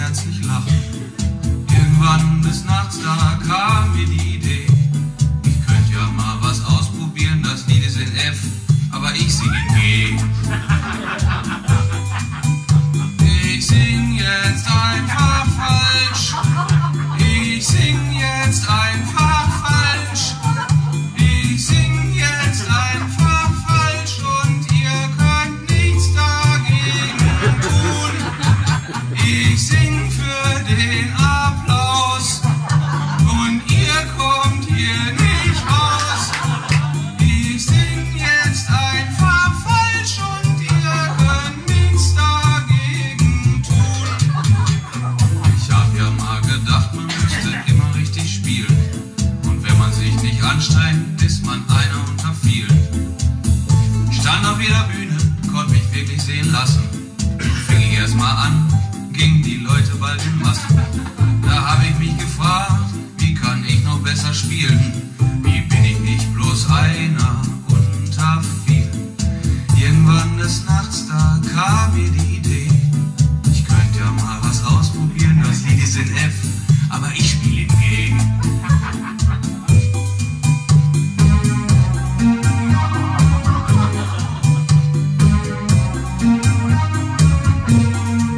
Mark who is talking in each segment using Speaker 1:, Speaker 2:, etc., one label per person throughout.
Speaker 1: herzlich lachen. Irgendwann des Nachts, da kam mir die Idee, ich könnte ja mal was ausprobieren, das Lied ist in F, aber ich sing in G. Ich sing jetzt einfach falsch, ich sing jetzt einfach falsch, ich sing jetzt einfach falsch und ihr könnt nichts dagegen tun. Ich sing für den Applaus und ihr kommt hier nicht raus. Ich sing jetzt einfach falsch und ihr könnt nichts dagegen tun. Ich hab ja mal gedacht, man müsste immer richtig spielen. Und wenn man sich nicht anstrengt, ist man einer unter vielen. Stand auf jeder Bühne, konnte mich wirklich sehen lassen. Fing ich erst mal an, gingen die Leute bald in Massen. Da hab ich mich gefragt, wie kann ich noch besser spielen? Wie bin ich nicht bloß einer unter vielen? Irgendwann des Nachts, da kam mir die Idee, ich könnte ja mal was ausprobieren, das Lied ist in F, aber ich spiele in G.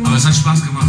Speaker 1: Aber es hat Spaß gemacht.